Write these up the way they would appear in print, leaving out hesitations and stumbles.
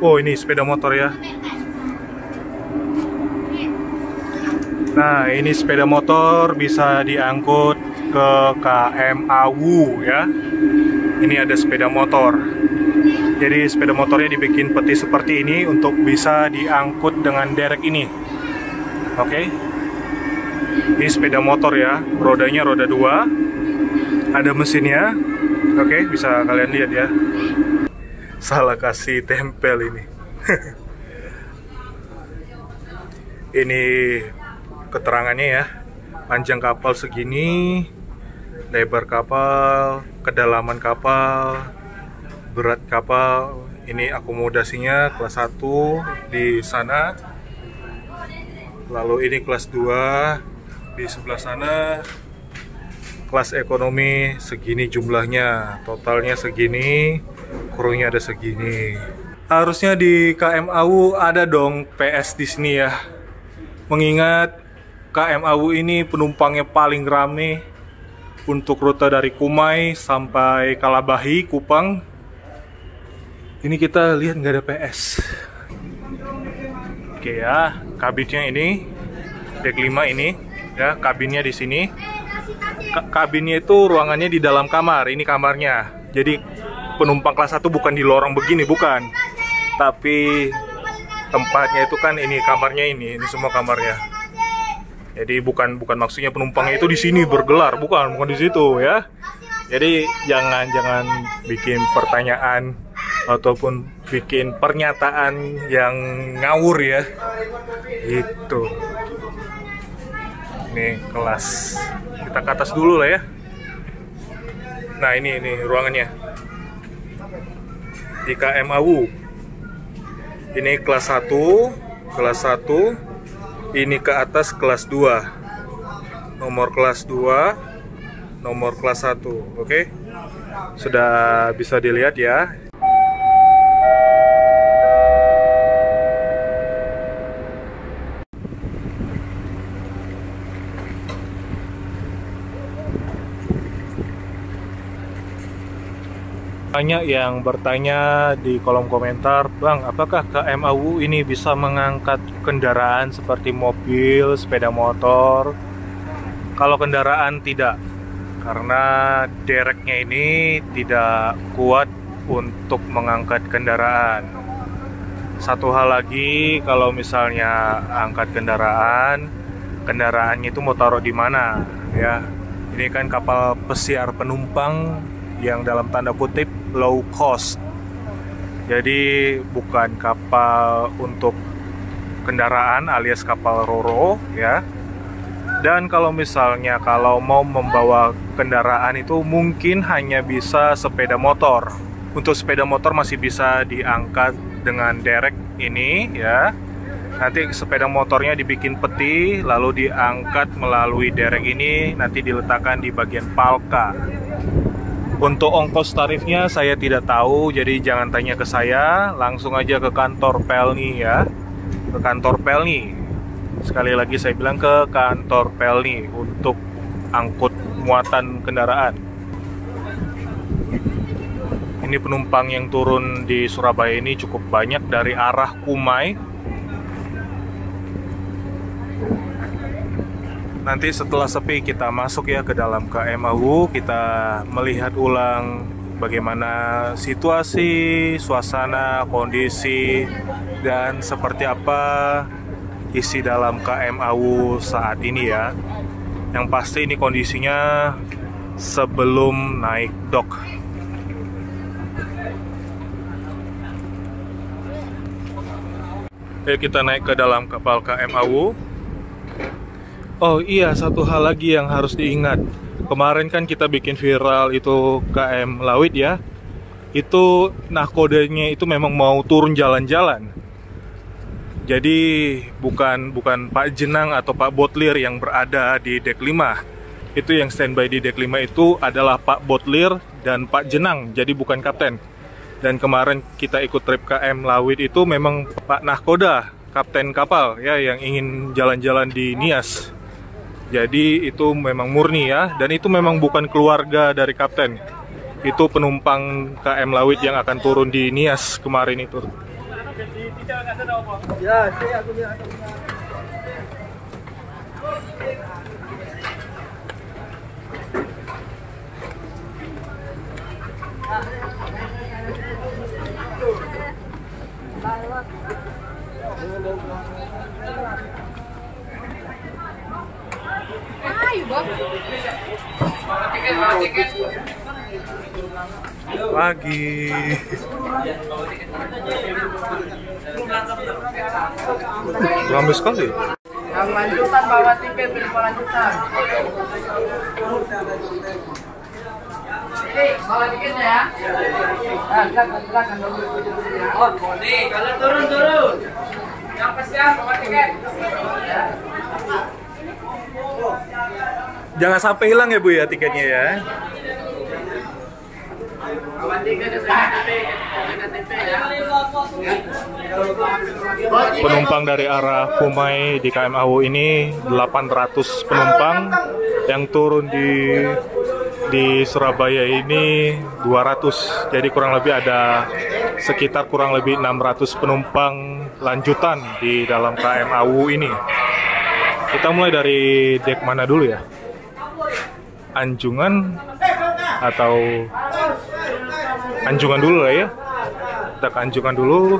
Oh, ini sepeda motor ya. Nah, ini sepeda motor bisa diangkut ke KM Awu ya. Ini ada sepeda motor. Jadi sepeda motornya dibikin peti seperti ini untuk bisa diangkut dengan derek ini. Oke. Ini sepeda motor ya, rodanya roda 2. Ada mesinnya. Oke, bisa kalian lihat ya. Salah kasih tempel ini. Ini keterangannya ya. Panjang kapal segini, lebar kapal, kedalaman kapal, berat kapal. Ini akomodasinya kelas 1 di sana. Lalu ini kelas 2 di sebelah sana. Kelas ekonomi segini jumlahnya, totalnya segini, krunya ada segini. Harusnya di KM Awu ada dong PS di sini ya. Mengingat KM Awu ini penumpangnya paling rame untuk rute dari Kumai sampai Kalabahi, Kupang. Ini kita lihat nggak ada PS. Oke ya, kabinnya ini, deck 5 ini, ya kabinnya di sini. Kabinnya itu ruangannya di dalam kamar, ini kamarnya. Jadi penumpang kelas 1 bukan di lorong begini, bukan. Tapi tempatnya itu kan ini kamarnya ini semua kamarnya. Jadi bukan maksudnya penumpangnya itu di sini bergelar, bukan di situ ya. Jadi jangan bikin pertanyaan ataupun bikin pernyataan yang ngawur ya. Gitu. Ini kelas. Kita ke atas dulu lah ya. Nah, ini ruangannya. Di KM Awu. Ini kelas 1, kelas 1. Ini ke atas kelas 2. Nomor kelas 2, nomor kelas 1. Oke. Sudah bisa dilihat ya. Banyak yang bertanya di kolom komentar, Bang, apakah KM Awu ini bisa mengangkat kendaraan seperti mobil, sepeda motor? Kalau kendaraan tidak, karena dereknya ini tidak kuat untuk mengangkat kendaraan. Satu hal lagi, kalau misalnya angkat kendaraannya itu mau taruh di mana ya? Ini kan kapal pesiar penumpang yang dalam tanda kutip low cost. Jadi bukan kapal untuk kendaraan alias kapal roro ya. Dan kalau misalnya mau membawa kendaraan itu mungkin hanya bisa sepeda motor. Untuk sepeda motor masih bisa diangkat dengan derek ini ya. Nanti sepeda motornya dibikin peti lalu diangkat melalui derek ini, nanti diletakkan di bagian palka. Untuk ongkos tarifnya saya tidak tahu, jadi jangan tanya ke saya, langsung aja ke kantor Pelni ya. Ke kantor Pelni. Sekali lagi saya bilang ke kantor Pelni untuk angkut muatan kendaraan. Ini penumpang yang turun di Surabaya ini cukup banyak dari arah Kumai. Nanti setelah sepi kita masuk ya ke dalam KM Awu, kita melihat ulang bagaimana situasi, suasana, kondisi, dan seperti apa isi dalam KM Awu saat ini ya. Yang pasti ini kondisinya sebelum naik dok. Ayo kita naik ke dalam kapal KM Awu. Oh iya, satu hal lagi yang harus diingat. Kemarin kan kita bikin viral itu KM Lawit ya. Itu nahkodanya itu memang mau turun jalan-jalan. Jadi bukan Pak Jenang atau Pak Botlir yang berada di dek 5. Itu yang standby di dek 5 itu adalah Pak Botlir dan Pak Jenang, jadi bukan kapten. Dan kemarin kita ikut trip KM Lawit itu memang Pak Nahkoda, kapten kapal ya, yang ingin jalan-jalan di Nias. Jadi itu memang murni ya, dan itu memang bukan keluarga dari kapten. Itu penumpang KM Lawit yang akan turun di Nias kemarin itu. Ya, saya aku lihat. Pagi. Ramai sekali. Yang lanjutan bawa tiket berapa lanjutan? Ini bawa tiketnya ya. Silakan dulu. Oh, nih, kalau turun. Yang pesian bawa tiket. Jangan sampai hilang ya Bu ya tiketnya ya. Bawa tiket KTP ya. Penumpang dari arah Pumai di KM Awu ini 800 penumpang, yang turun di Surabaya ini 200. Jadi kurang lebih ada sekitar kurang lebih 600 penumpang lanjutan di dalam KM Awu ini. Kita mulai dari dek mana dulu ya? Anjungan atau Anjungan dulu lah ya. Kita ke Anjungan dulu.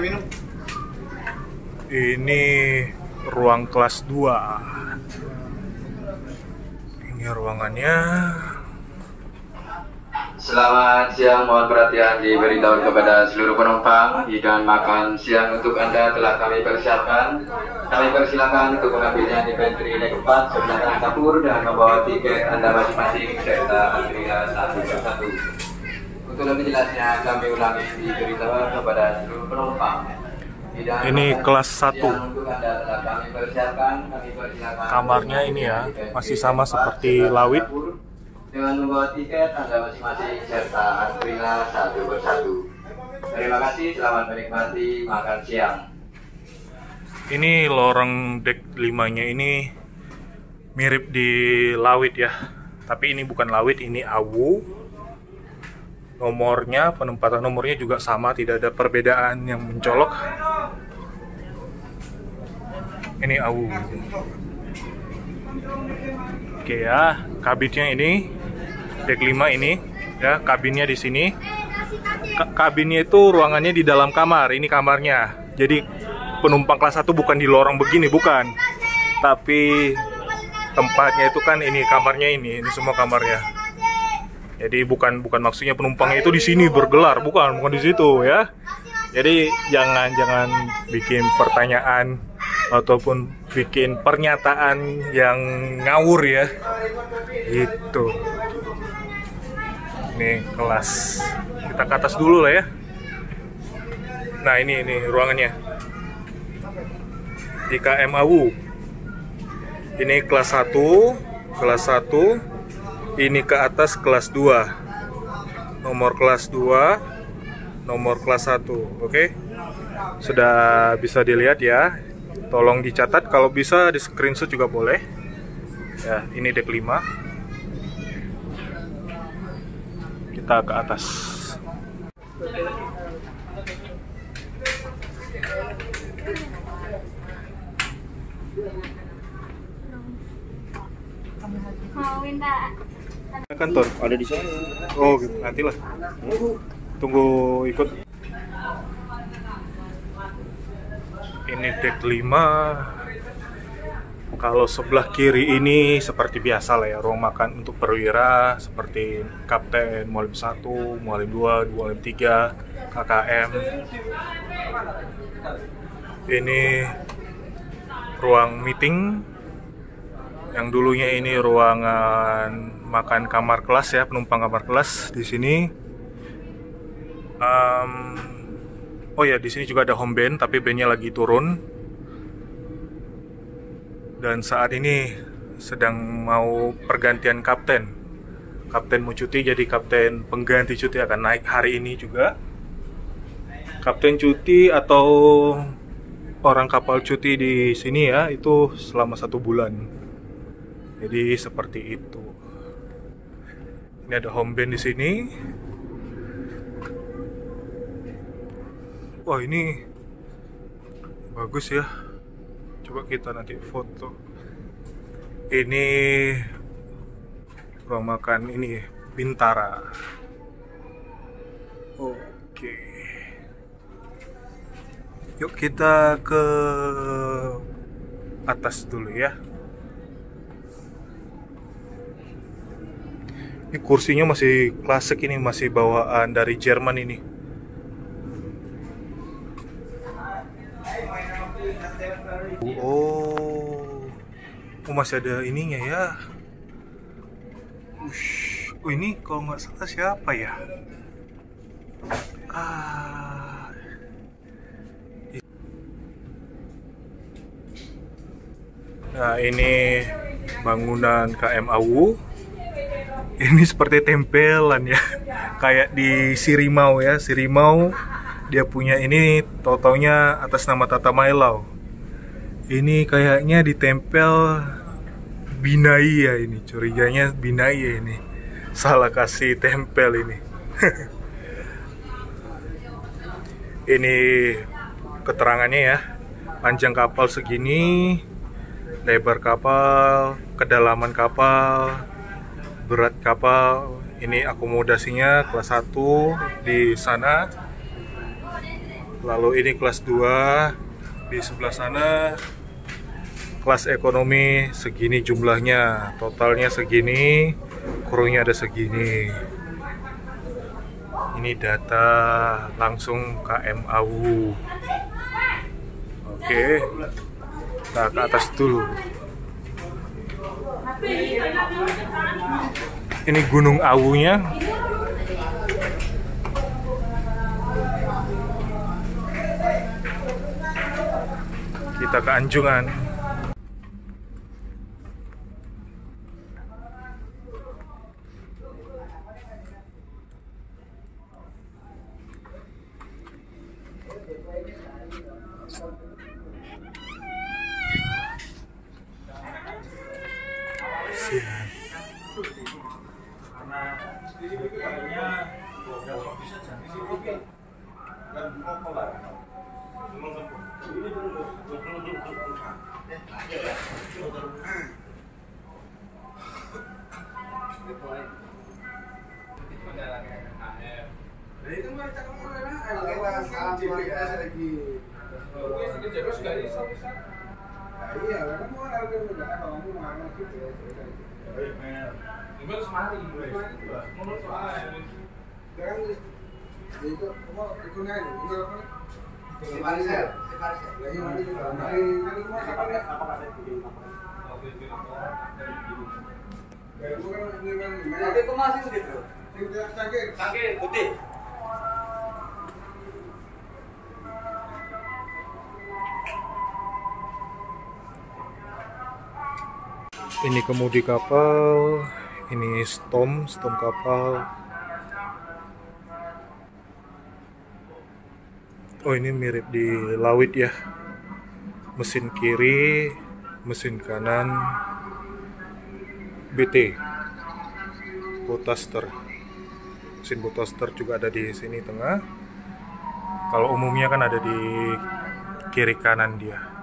Minum. Ini ruang kelas 2. Ini ruangannya. Selamat siang, mohon perhatian diberitahu kepada seluruh penumpang, hidangan makan siang untuk Anda telah kami persiapkan. Kami persilakan untuk mengambilnya di pantry deck 4 sebelah kanan dapur dan membawa tiket Anda masing-masing serta antrian satu persatu. Untuk lebih jelasnya kami ulangi diberitahu kepada seluruh penumpang. Ini kelas 1. Kamarnya ini ya, masih sama seperti Lawit. Dengan membawa tiket Anda masing-masing serta antrian satu persatu. Terima kasih, selamat menikmati makan siang. Ini lorong dek 5-nya ini mirip di Lawit ya. Tapi ini bukan Lawit, ini Awu. Nomornya, penempatan nomornya juga sama, tidak ada perbedaan yang mencolok. Ini Awu. Oke ya, kabinnya ini dek 5 ini ya, kabinnya di sini. Kabinnya itu ruangannya di dalam kamar, ini kamarnya. Jadi penumpang kelas 1 bukan di lorong begini, bukan. Tapi tempatnya itu kan ini kamarnya ini semua kamarnya. Jadi bukan maksudnya penumpangnya itu di sini bergelar, bukan di situ ya. Jadi jangan bikin pertanyaan ataupun bikin pernyataan yang ngawur ya. Gitu. Ini kelas. Kita ke atas dulu lah ya. Nah, ini ruangannya. Di KM Awu. Ini kelas 1. Ini ke atas kelas 2. Nomor kelas 2, nomor kelas 1. Oke. Sudah bisa dilihat ya. Tolong dicatat, kalau bisa di screenshot juga boleh. Ya, ini dek 5. Kita ke atas. Mau minta Kantor Ada di sana. oh gitu, nantilah tunggu ikut. Ini dek 5. Kalau sebelah kiri ini seperti biasa lah ya, ruang makan untuk perwira seperti kapten, mualim 1, mualim 2, mualim 3, KKM. Ini ruang meeting. Yang dulunya ini ruangan makan kamar kelas ya, penumpang kamar kelas di sini. Oh ya, di sini juga ada home band, tapi bandnya lagi turun. Dan saat ini sedang mau pergantian kapten. Kapten mau cuti, jadi kapten pengganti cuti akan naik hari ini juga. Kapten cuti atau orang kapal cuti di sini ya, itu selama 1 bulan. Jadi seperti itu. Ini ada home band di sini. Wah, ini bagus ya. Coba kita nanti foto. Ini ruang makan ini Bintara. Oke. Yuk kita ke atas dulu ya. Ini kursinya masih klasik, ini masih bawaan dari Jerman ini. Oh, masih ada ininya ya. Oh, ini kalau nggak salah siapa ya? Nah, ini bangunan KM Awu. Ini seperti tempelan ya, kayak di Sirimau ya. Sirimau dia punya ini, tau-taunya atas nama Tata Mailau. Ini kayaknya ditempel Binai ya, ini curiganya Binai ya, ini salah kasih tempel ini. Ini keterangannya ya, panjang kapal segini, lebar kapal, kedalaman kapal, berat kapal. Ini akomodasinya kelas 1 di sana. Lalu ini kelas 2 di sebelah sana. Kelas ekonomi segini jumlahnya, totalnya segini, krunya ada segini. Ini data langsung KM Awu. Oke, kita ke atas dulu. Ini Gunung Awunya. Kita ke Anjungan. Ini kemudi kapal, ini stom kapal. Oh, ini mirip di laut ya. Mesin kiri, mesin kanan, BT, Botaster. Mesin Botaster juga ada di sini tengah. Kalau umumnya kan ada di kiri kanan dia.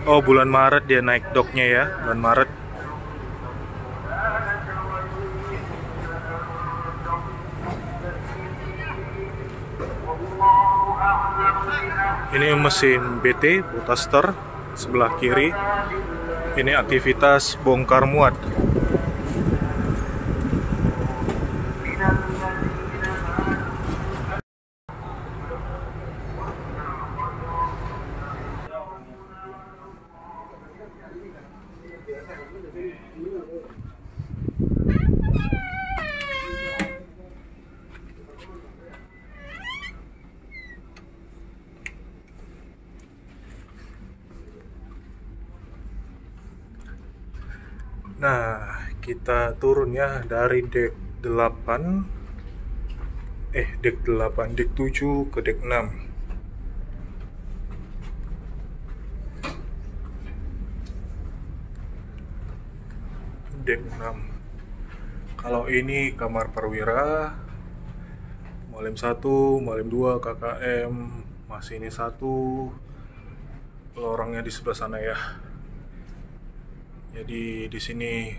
Oh, bulan Maret dia naik doknya ya, bulan Maret. Ini mesin BT, Botaster, sebelah kiri. Ini aktivitas bongkar muat. Nah, kita turun ya dari deck 8, deck 7 ke deck 6. Deck 6. Kalau ini kamar perwira, Malim 1, Malim 2, KKM, masih ini 1, lorongnya di sebelah sana ya. Jadi di sini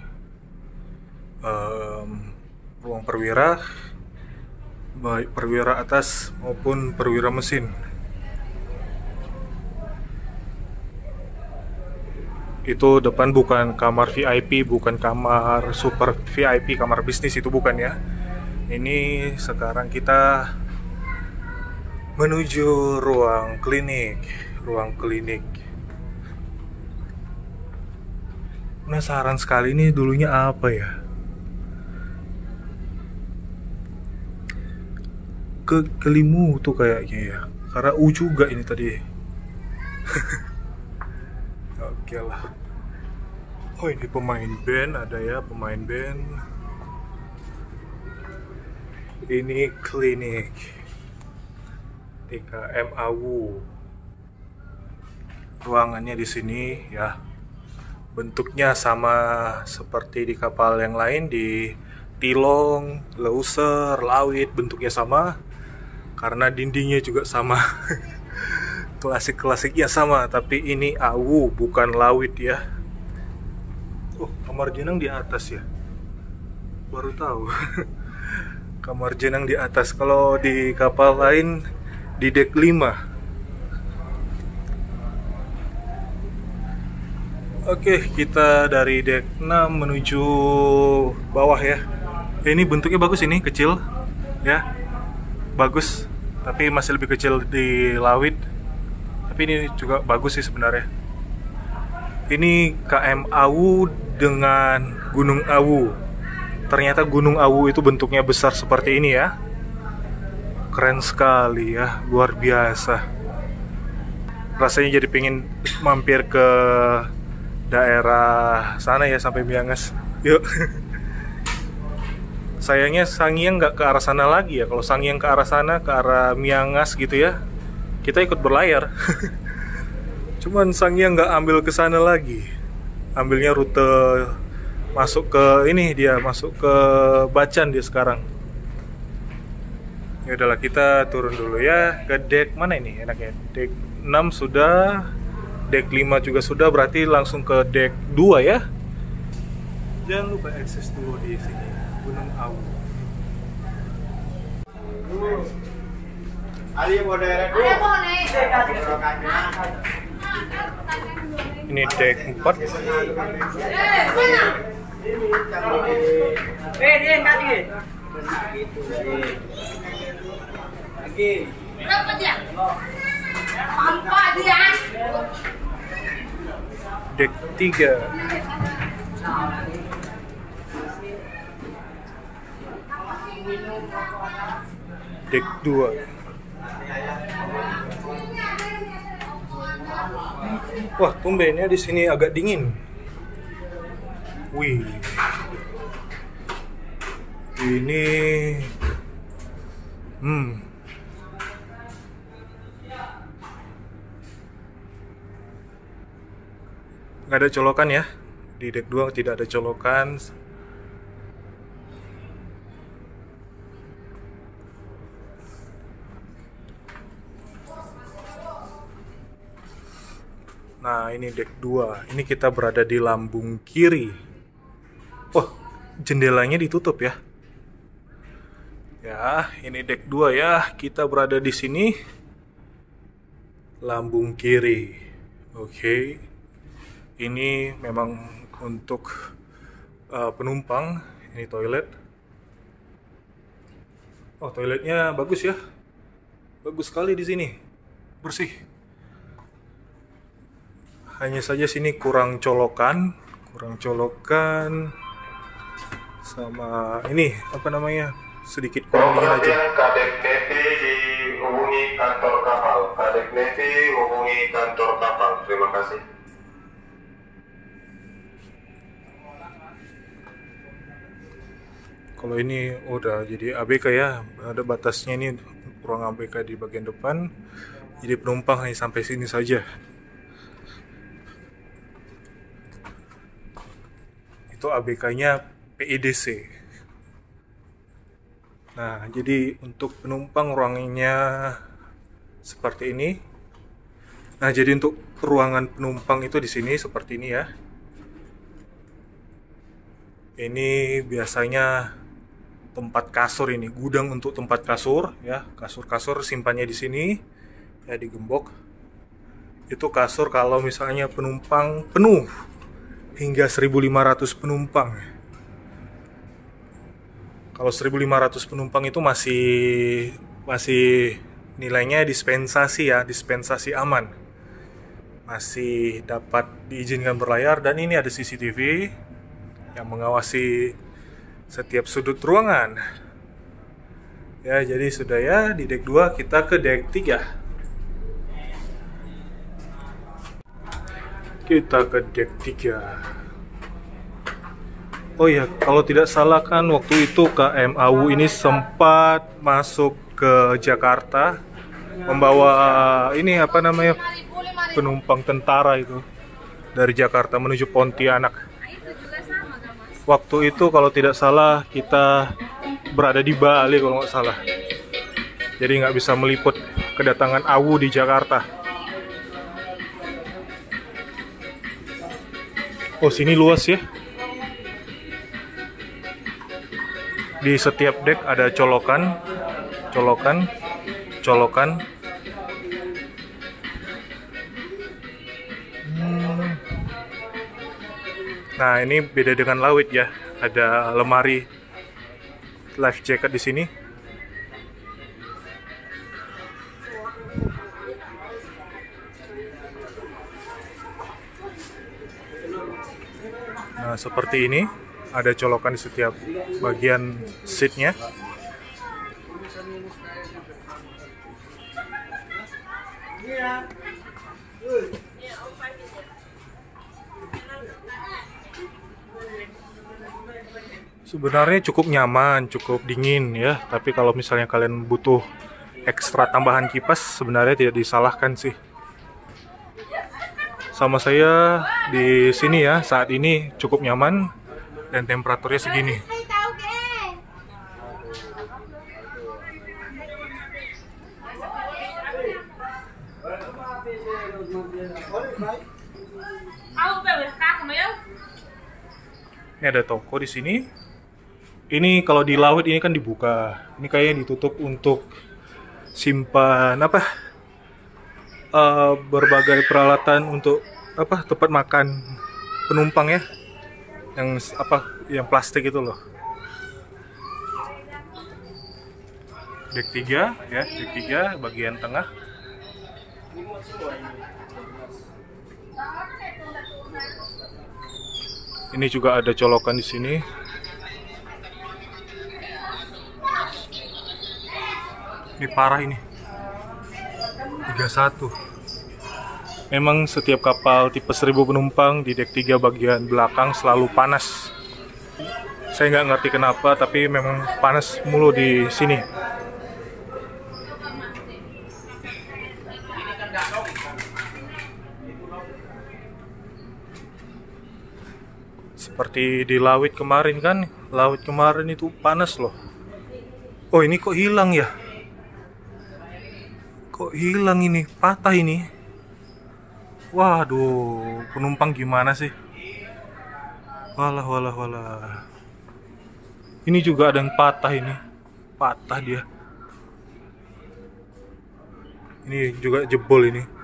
ruang perwira, baik perwira atas maupun perwira mesin. Itu depan bukan kamar VIP, bukan kamar super VIP, kamar bisnis itu bukan ya. Ini sekarang kita menuju ruang klinik. Penasaran sekali, ini dulunya apa ya? Kelimu tuh kayaknya ya. Karena U juga ini tadi. Oke lah. Oh, ini pemain band, ada ya pemain band. Ini klinik TKM AWU. Ruangannya di sini ya. Bentuknya sama seperti di kapal yang lain, di Tilong, Leuser, Lawit, bentuknya sama. Karena dindingnya juga sama. Klasik-klasiknya sama, tapi ini AWU bukan Lawit ya. Oh, kamar jenang di atas ya. Baru tahu. Kamar jenang di atas. Kalau di kapal lain di deck 5. Oke, kita dari deck 6 menuju bawah ya. Ini bentuknya bagus, ini kecil ya. Bagus, tapi masih lebih kecil di Lawit. Tapi ini juga bagus sih sebenarnya. Ini KM AWU dengan Gunung AWU. Ternyata Gunung AWU itu bentuknya besar seperti ini ya. Keren sekali ya, luar biasa. Rasanya jadi pengen mampir ke daerah sana ya, sampai Miangas. Yuk. Sayangnya Sangiang nggak ke arah sana lagi ya. Kalau Sangiang ke arah sana, ke arah Miangas gitu ya, kita ikut berlayar. Cuman Sangiang nggak ambil ke sana lagi. Ambilnya rute masuk ke ini, dia masuk ke Bacan dia sekarang. Ya udahlah, kita turun dulu ya ke deck mana ini enaknya. Deck 6 sudah, deck 5 juga sudah, berarti langsung ke deck 2 ya. Jangan lupa akses dulu di sini, Gunung AWU. Ini deck 4. Berapa dia? Tanpa dia. Deck 3. Deck 2. Wah, tumbennya di sini agak dingin. Wih. Ini nggak ada colokan ya. Di deck 2 tidak ada colokan. Nah, ini deck 2. Ini kita berada di lambung kiri. Oh, jendelanya ditutup ya. Ya, ini deck 2 ya. Kita berada di sini. Lambung kiri. Oke. Ini memang untuk penumpang. Ini toilet. Oh, toiletnya bagus ya. Bagus sekali di sini. Bersih. Hanya saja sini kurang colokan sama ini apa namanya, sedikit kurang dingin aja. Kadek Navy dihubungi kantor kapal. Kadek Navy hubungi kantor kapal. Terima kasih. Kalau ini udah jadi ABK ya, ada batasnya ini ruang ABK di bagian depan. Jadi penumpang hanya sampai sini saja. Itu ABK-nya PIDC. Nah, jadi untuk penumpang ruangannya seperti ini. Nah, jadi untuk ruangan penumpang itu di sini seperti ini ya. Ini biasanya tempat kasur, ini gudang untuk tempat kasur ya. Kasur-kasur simpannya di sini ya, digembok. Itu kasur kalau misalnya penumpang penuh hingga 1.500 penumpang. Kalau 1.500 penumpang itu masih nilainya dispensasi ya, dispensasi aman. Masih dapat diizinkan berlayar, dan ini ada CCTV yang mengawasi setiap sudut ruangan. Ya, jadi sudah ya, di deck 2 kita ke deck 3. Kita ke deck 3. Oh ya, kalau tidak salah kan waktu itu KM AWU ini sempat masuk ke Jakarta membawa ini apa namanya, penumpang tentara itu dari Jakarta menuju Pontianak. Waktu itu kalau tidak salah kita berada di Bali kalau nggak salah, jadi nggak bisa meliput kedatangan AWU di Jakarta. Oh, sini luas ya. Di setiap deck ada colokan. Nah, ini beda dengan laut ya. Ada lemari life jacket di sini. Nah, seperti ini. Ada colokan di setiap bagian seatnya. Sebenarnya cukup nyaman, cukup dingin ya. Tapi kalau misalnya kalian butuh ekstra tambahan kipas, sebenarnya tidak disalahkan sih. Sama saya di sini ya, saat ini cukup nyaman. Dan temperaturnya segini. Ini ada toko di sini. Ini kalau di laut ini kan dibuka. Ini kayaknya ditutup untuk simpan apa? Berbagai peralatan untuk apa? Tempat makan penumpang ya. Yang plastik itu loh. Deck 3 ya, deck 3 bagian tengah. Ini juga ada colokan di sini. Ini parah ini. 31. Memang setiap kapal tipe 1000 penumpang di deck 3 bagian belakang selalu panas. Saya nggak ngerti kenapa, tapi memang panas mulu di sini. Seperti di laut kemarin kan, laut kemarin itu panas loh. Oh, ini kok hilang ya? Kok hilang ini? Patah ini. Waduh, penumpang gimana sih? Walah. Ini juga ada yang patah ini. Patah dia. Ini juga jebol ini.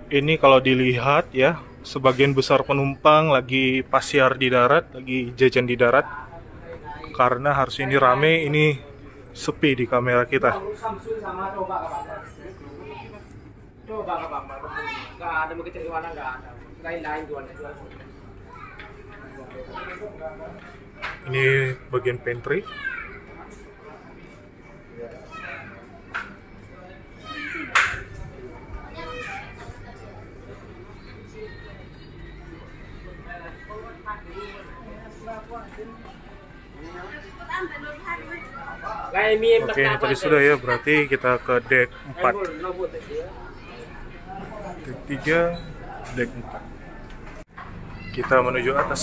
Ini kalau dilihat ya, sebagian besar penumpang lagi pasiar di darat, lagi jajan di darat. Karena harus ini rame, ini sepi di kamera kita. Ini bagian pantry. Oke, ini tadi sudah ya, berarti kita ke deck 4. Deck 3, deck 4. Kita menuju atas.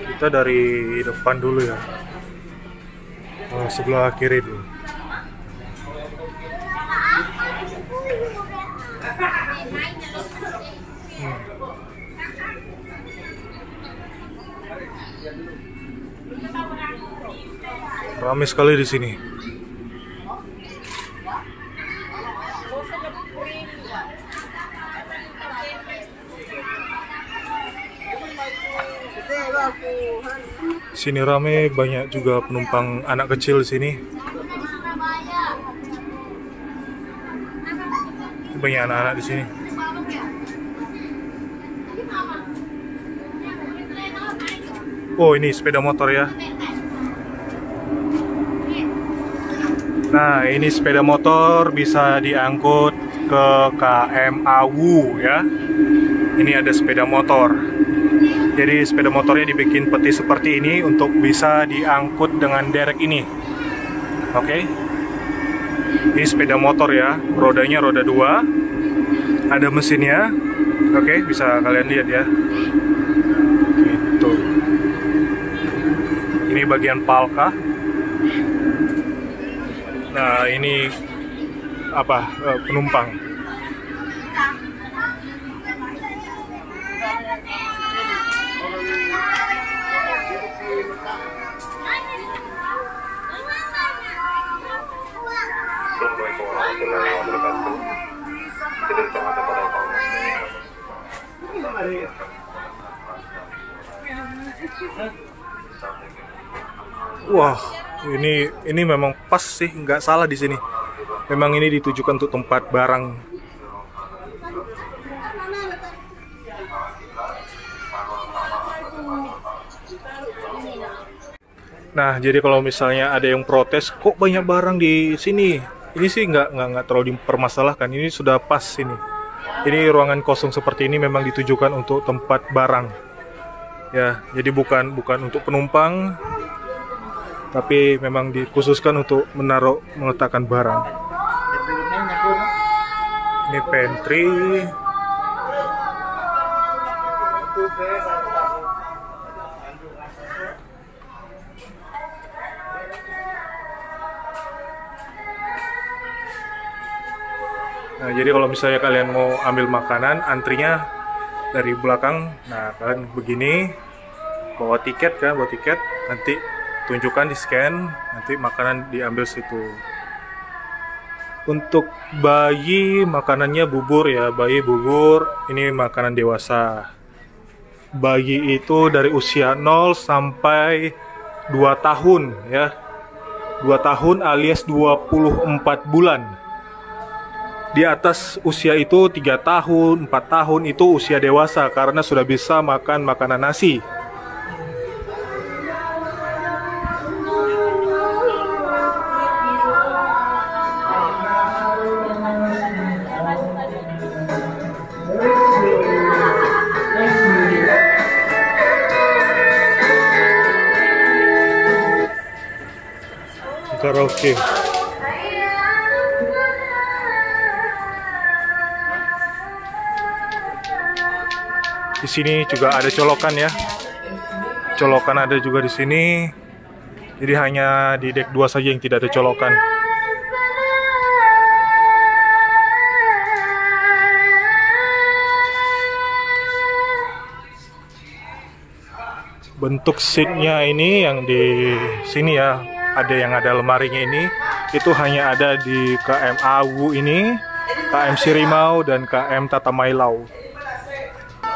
Kita dari depan dulu ya. Sebelah kiri dulu. Ramai sekali di sini. Sini ramai, banyak juga penumpang anak kecil di sini. Banyak anak-anak di sini. Oh, ini sepeda motor ya. Nah, ini sepeda motor bisa diangkut ke KM Awu ya. Ini ada sepeda motor. Jadi sepeda motornya dibikin peti seperti ini untuk bisa diangkut dengan derek ini. Oke. Ini sepeda motor ya, rodanya roda 2. Ada mesinnya. Oke, bisa kalian lihat ya. Gitu. Ini bagian palka. Nah, ini apa? Penumpang. Wah, ini memang pas sih, nggak salah di sini. Memang ini ditujukan untuk tempat barang. Nah, jadi kalau misalnya ada yang protes, kok banyak barang di sini? Ini sih nggak terlalu dipermasalahkan. Ini sudah pas ini. Ini ruangan kosong seperti ini memang ditujukan untuk tempat barang. Ya, jadi bukan untuk penumpang, tapi memang dikhususkan untuk meletakkan barang. Ini pantry. Nah, jadi kalau misalnya kalian mau ambil makanan, antrinya dari belakang. Nah, kalian begini, bawa tiket kan, nanti tunjukkan di scan, nanti makanan diambil situ. Untuk bayi makanannya bubur ya, bayi bubur, ini makanan dewasa. Bayi itu dari usia 0 sampai 2 tahun ya. 2 tahun alias 24 bulan. Di atas usia itu 3 tahun, 4 tahun itu usia dewasa karena sudah bisa makan makanan nasi. Karaoke. Di sini juga ada colokan ya. Colokan ada juga di sini. Jadi hanya di deck 2 saja yang tidak ada colokan. Bentuk seatnya ini yang di sini ya, ada yang ada lemarinya ini. Itu hanya ada di KM Awu ini, KM Sirimau, dan KM Tatamailau.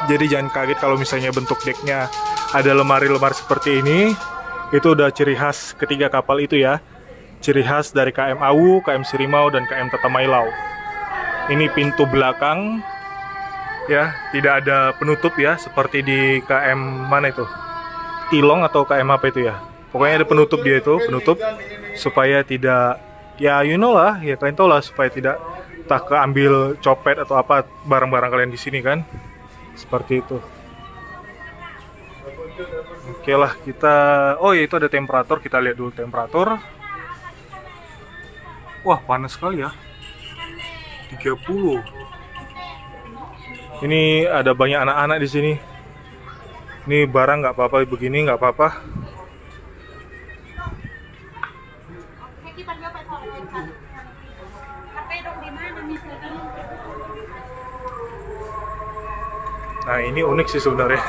Jadi jangan kaget kalau misalnya bentuk decknya ada lemari-lemari seperti ini. Itu udah ciri khas ketiga kapal itu ya. Ciri khas dari KM Awu, KM Sirimau, dan KM Tatamailau. Ini pintu belakang ya, tidak ada penutup ya, seperti di KM mana itu? Tilong atau KM apa itu ya? Pokoknya ada penutup dia itu, penutup supaya tidak, ya you know lah, ya kalian tahu lah, supaya tidak tak keambil copet atau apa barang-barang kalian di sini kan. Seperti itu. Oke lah, kita, oh ya itu ada temperatur, kita lihat dulu temperatur. Wah, panas sekali ya. 30. Ini ada banyak anak-anak di sini. Ini barang nggak apa-apa begini, nggak apa-apa. Nah, ini unik sih sebenarnya.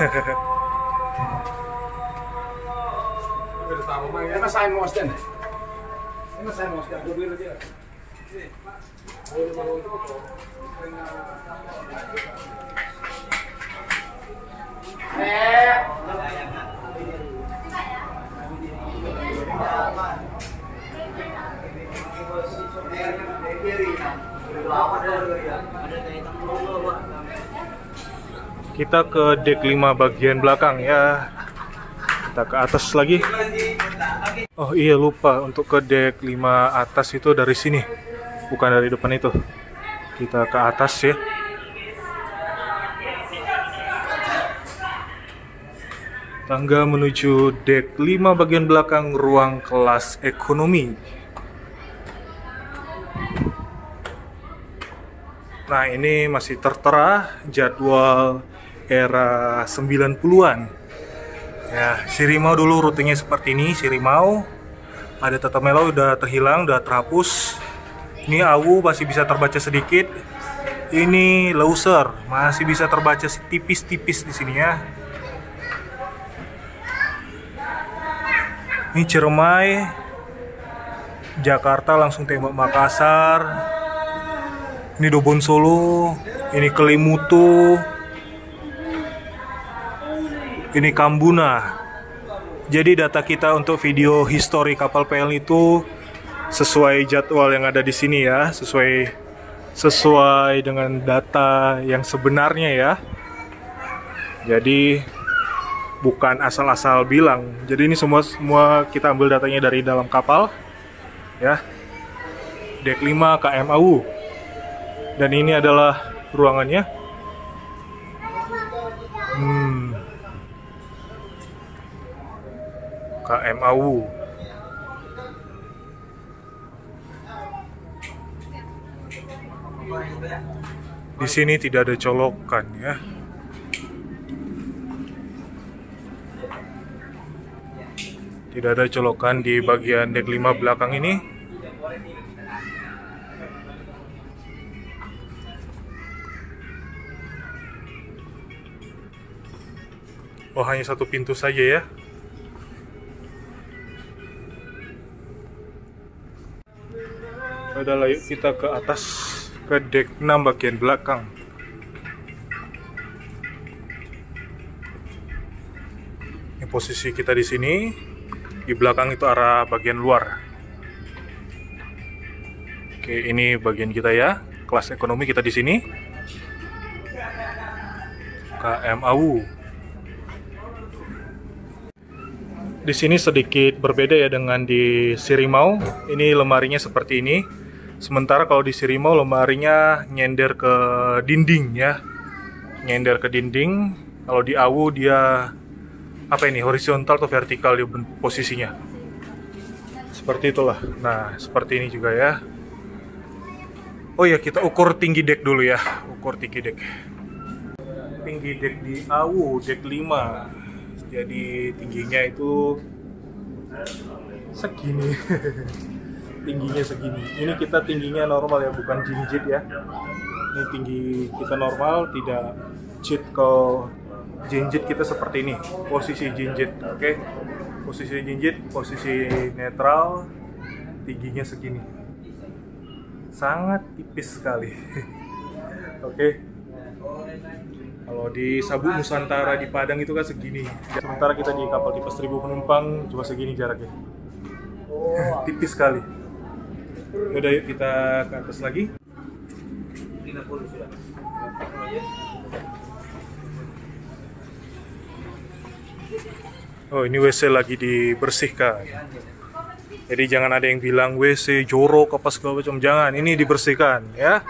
Kita ke deck 5 bagian belakang ya. Kita ke atas lagi. Oh iya, lupa, untuk ke deck 5 atas itu dari sini, bukan dari depan itu. Kita ke atas ya. Tangga menuju deck 5 bagian belakang ruang kelas ekonomi. Nah, ini masih tertera jadwal era 90-an. Ya, Sirimau dulu rutenya seperti ini, Sirimau. Ada Tatamailau udah terhilang, udah terhapus. Ini Awu masih bisa terbaca sedikit. Ini Loser masih bisa terbaca tipis-tipis di sini ya. Ini Ciremai, Jakarta langsung tembak Makassar. Ini Dobon Solo, ini Kelimutu, ini Kambuna. Jadi data kita untuk video histori kapal PL itu sesuai jadwal yang ada di sini ya, sesuai dengan data yang sebenarnya ya. Jadi bukan asal-asal bilang. Jadi ini semua kita ambil datanya dari dalam kapal ya. Deck 5 KM Awu. Dan ini adalah ruangannya. KM Awu. Di sini tidak ada colokan ya. Tidak ada colokan di bagian deck 5 belakang ini. Oh, hanya satu pintu saja ya. Udah, yuk kita ke atas, ke deck 6 bagian belakang. Ini posisi kita di sini. Di belakang itu arah bagian luar. Oke, ini bagian kita ya. Kelas ekonomi kita di sini. KM Awu. Di sini sedikit berbeda ya dengan di Sirimau. Ini lemarinya seperti ini. Sementara kalau di Sirimau lemarinya nyender ke dinding ya. Nyender ke dinding. Kalau di Awu dia apa ini, horizontal atau vertikal dia posisinya. Seperti itulah. Nah, seperti ini juga ya. Oh ya, kita ukur tinggi deck dulu ya. Ukur tinggi deck. Tinggi deck di Awu, deck 5. Jadi tingginya itu segini. Tingginya segini. Ini kita tingginya normal ya, bukan jinjit ya. Ini tinggi kita normal, tidak cheat. Kalau jinjit kita seperti ini, posisi jinjit, oke? Posisi jinjit, posisi netral, tingginya segini, sangat tipis sekali. Oke. Kalau di Sabuk Nusantara di Padang itu kan segini. Sementara kita di kapal tipe 1000 penumpang cuma segini jaraknya. Tipis sekali. Udah yuk kita ke atas lagi. Oh, ini WC lagi dibersihkan. Jadi jangan ada yang bilang WC jorok apa segala macam. Jangan, ini dibersihkan ya.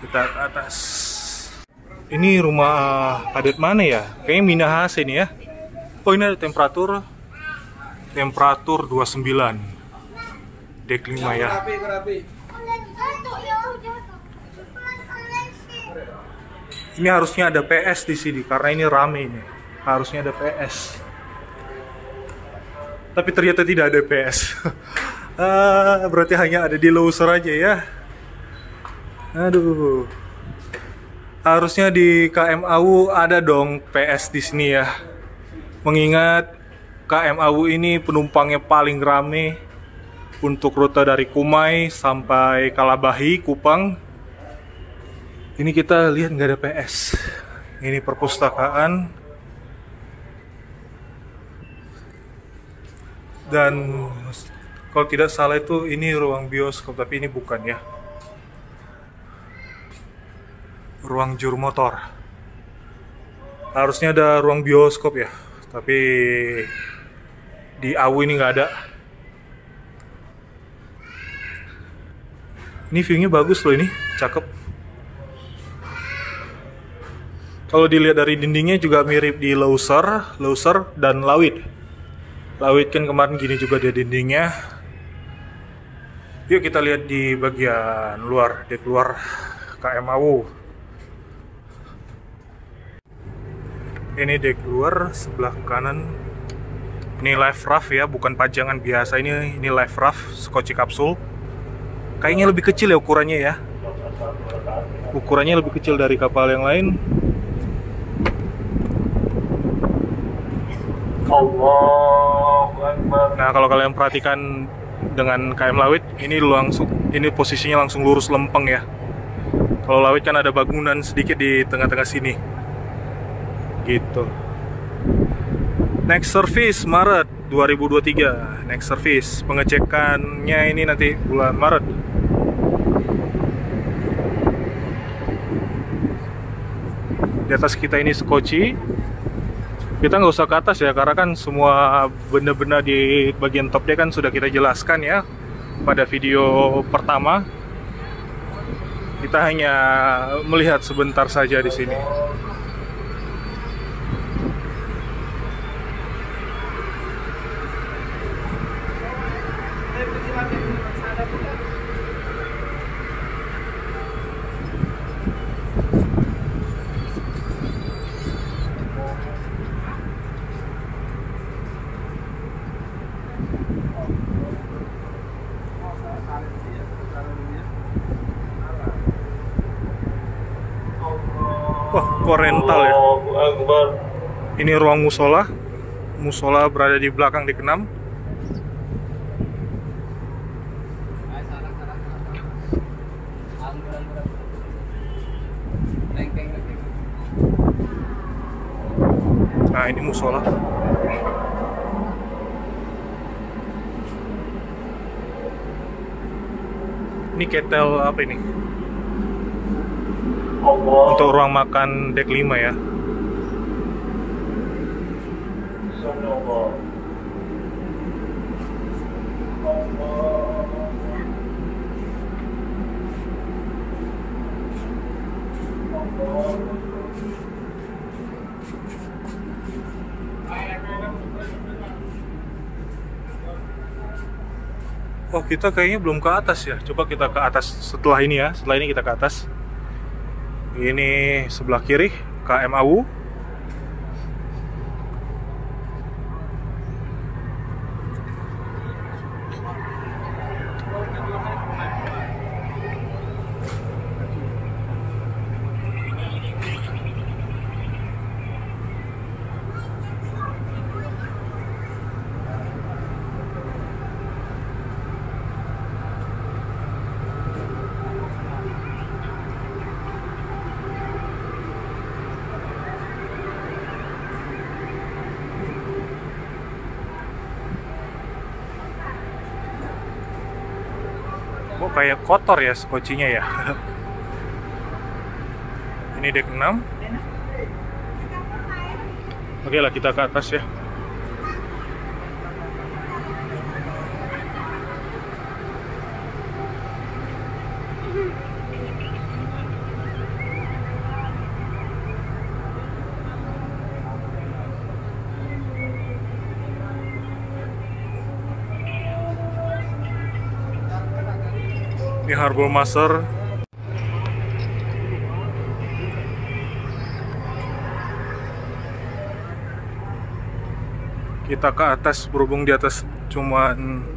Kita ke atas. Ini rumah adat mana ya? Kayaknya Minahasa ini ya. Oh, ini ada temperatur 29. Dek 5 ya. Ini harusnya ada PS di sini karena ini rame ini. Harusnya ada PS. Tapi ternyata tidak ada PS. Berarti hanya ada di loser aja ya. Aduh. Harusnya di KMAU ada dong PS di sini ya. Mengingat KMAU ini penumpangnya paling rame untuk rute dari Kumai sampai Kalabahi, Kupang. Ini kita lihat nggak ada PS. Ini perpustakaan. Dan kalau tidak salah itu ini ruang bioskop, tapi ini bukan ya. Ruang juru motor. Harusnya ada ruang bioskop ya, tapi di AU ini nggak ada. Ini view-nya bagus loh, ini cakep. Kalau dilihat dari dindingnya juga mirip di Loser dan Lawit. Lawit kan kemarin gini juga dia dindingnya. Yuk kita lihat di bagian luar, dek luar KMAU. Ini dek luar sebelah kanan. Ini live raft ya, bukan pajangan biasa. Ini live raft skoci kapsul. Kayaknya lebih kecil ya ukurannya ya. Ukurannya lebih kecil dari kapal yang lain. Nah, kalau kalian perhatikan dengan KM Lawit, ini posisinya langsung lurus lempeng ya. Kalau Lawit kan ada bangunan sedikit di tengah-tengah sini. Gitu. Next service Maret 2023. Next service, pengecekannya ini nanti bulan Maret. Di atas kita ini skoci. Kita nggak usah ke atas ya, karena kan semua benda-benda di bagian topnya kan sudah kita jelaskan ya pada video pertama. Kita hanya melihat sebentar saja di sini. Wah, Korental ya. Ini ruang musola. Musola berada di belakang di keenam. Nah, ini musola. Ini ketel apa ini? Untuk ruang makan dek 5 ya. Oh, kita kayaknya belum ke atas ya. Coba kita ke atas setelah ini ya. Setelah ini kita ke atas. Ini sebelah kiri KMAU. Kok kayak kotor ya skocinya ya. Ini dek 6. Oke lah, kita ke atas ya. Ini Harbour Master. Kita ke atas, berhubung di atas cuman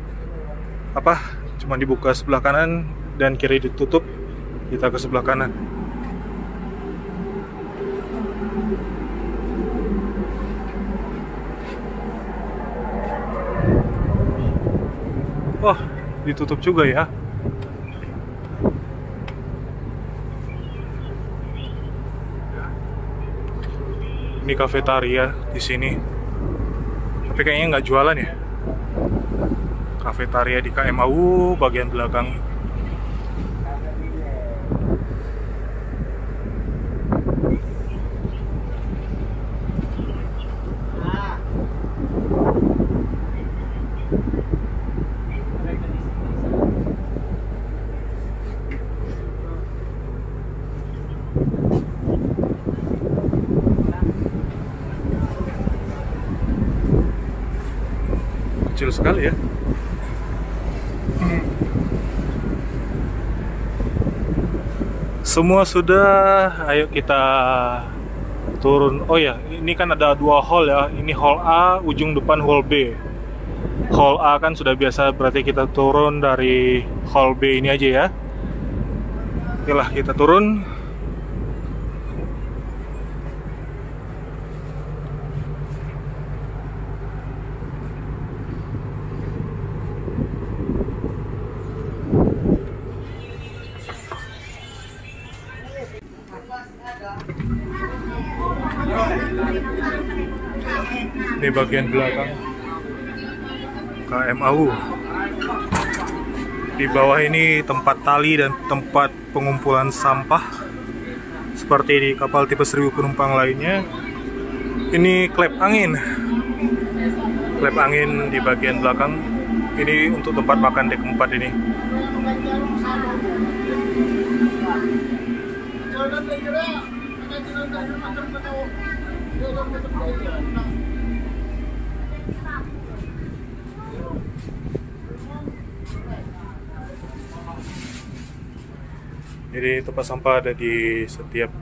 dibuka sebelah kanan dan kiri ditutup, kita ke sebelah kanan. Wah, ditutup juga ya. Ini kafetaria di sini. Tapi kayaknya nggak jualan ya. Kafetaria di KMAU bagian belakang. Kecil sekali ya. Semua sudah, ayo kita turun. Oh ya, ini kan ada 2 hall ya. Ini hall A, ujung depan hall B. Hall A kan sudah biasa, berarti kita turun dari hall B ini aja ya. Oke lah, kita turun. Ini bagian belakang KMAU. Di bawah ini tempat tali dan tempat pengumpulan sampah seperti di kapal tipe 1000 penumpang lainnya. Ini klep angin. Klep angin di bagian belakang. Ini untuk tempat makan dek 4 ini. Jadi tempat sampah ada di setiap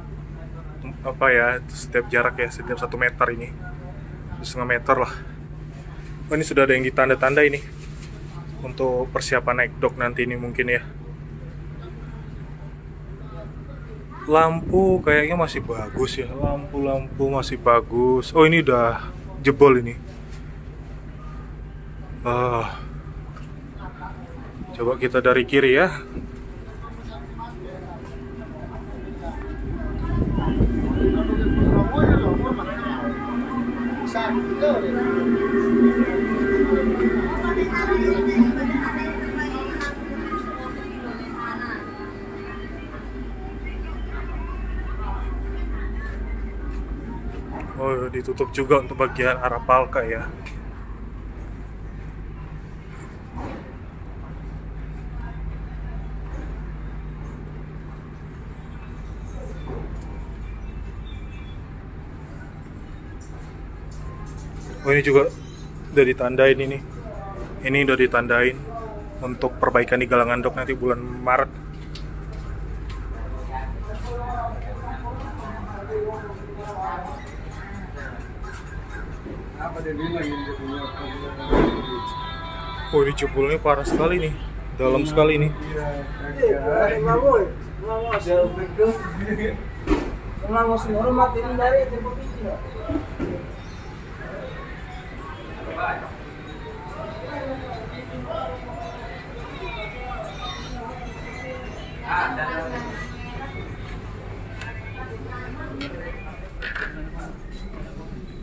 setiap jarak ya, setiap 1 meter ini, 1,5 meter lah. Oh, ini sudah ada yang ditanda-tanda ini untuk persiapan naik dock nanti ini mungkin ya. Lampu kayaknya masih bagus ya, lampu masih bagus. Oh, ini udah jebol ini. Coba kita dari kiri ya. Oh, ditutup juga untuk bagian arah Palka ya. Oh, ini juga udah ditandain ini. Ini udah ditandain untuk perbaikan di galangan dock nanti bulan Maret. Oh, ini jebolnya parah sekali nih, dalam sekali nih.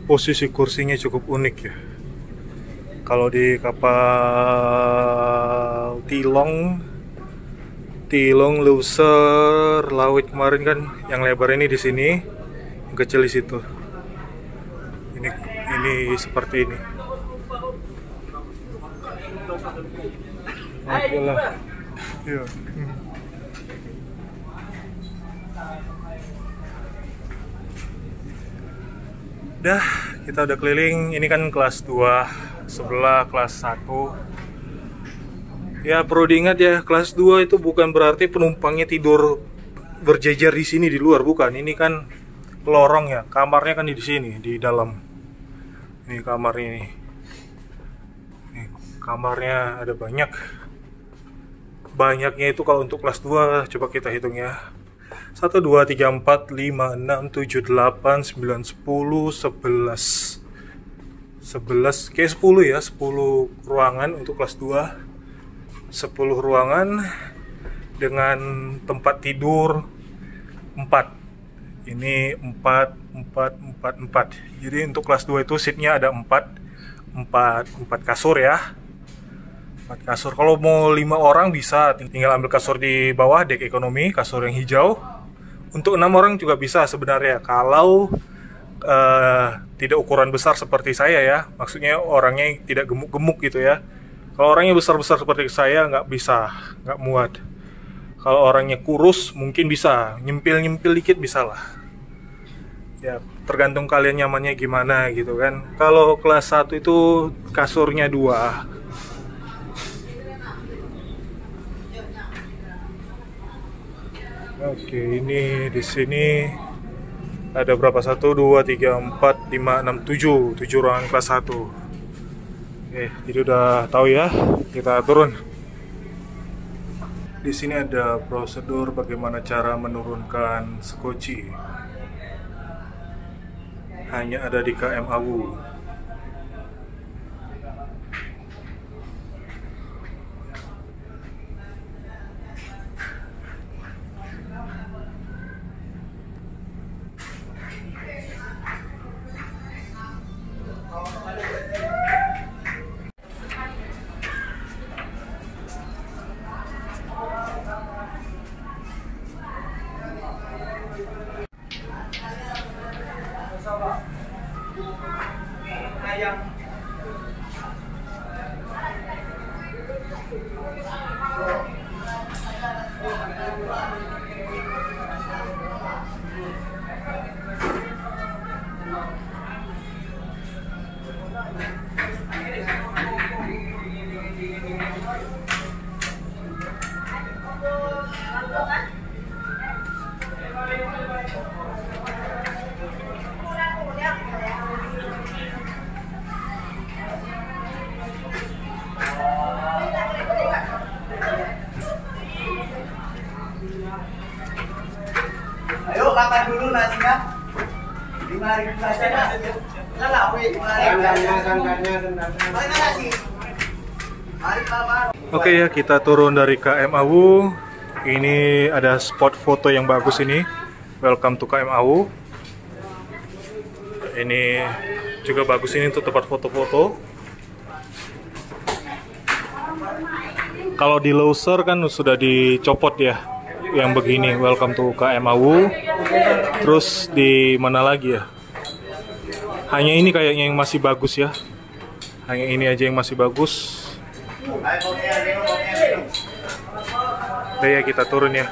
Posisi kursinya cukup unik ya. Kalau di kapal Tilong Tilong, loser, laut kemarin kan yang lebar ini di sini, yang kecil di situ. Ini seperti ini. Oke lah. Iya. Dah, kita udah keliling. Ini kan kelas 2, sebelah kelas 1. Ya, perlu diingat ya, kelas 2 itu bukan berarti penumpangnya tidur berjejer di sini di luar, bukan. Ini kan lorong ya, kamarnya kan di sini, di dalam. Ini kamarnya ini. Nih, kamarnya ada banyak. Banyaknya itu kalau untuk kelas 2, coba kita hitung ya. 1, 2, 3, 4, 5, 6, 7, 8, 9, 10, 11. 11, kayak 10 ya, 10 ruangan untuk kelas 2. 10 ruangan dengan tempat tidur 4. Ini 4. Jadi untuk kelas 2 itu seatnya ada 4 kasur ya. 4 kasur. Kalau mau 5 orang bisa tinggal ambil kasur di bawah, dek ekonomi, kasur yang hijau. Untuk 6 orang juga bisa sebenarnya, kalau tidak ukuran besar seperti saya ya. Maksudnya orangnya tidak gemuk-gemuk gitu ya. Kalau orangnya besar-besar seperti saya nggak bisa, nggak muat. Kalau orangnya kurus mungkin bisa, nyempil-nyempil dikit bisa lah. Ya tergantung kalian nyamannya gimana gitu kan. Kalau kelas 1 itu kasurnya 2. Oke, ini di sini ada berapa? 1, 2, 3, 4, 5, 6, 7 ruangan kelas 1. Oke, jadi udah tahu ya, kita turun. Di sini ada prosedur bagaimana cara menurunkan skoci. Hanya ada di KM Awu. Ayo makan dulu nasinya. 5.000 saja. Lalawi 5.000. Mana nasi? Mari Pak. Oke ya, kita turun dari KM Awu. Ini ada spot foto yang bagus ini. Welcome to KM Awu. Ini juga bagus ini untuk tempat foto-foto. Kalau di loser kan sudah dicopot ya, yang begini. Welcome to KM Awu. Terus di mana lagi ya? Hanya ini kayaknya yang masih bagus ya. Hanya ini aja yang masih bagus. Udah ya, kita turun ya.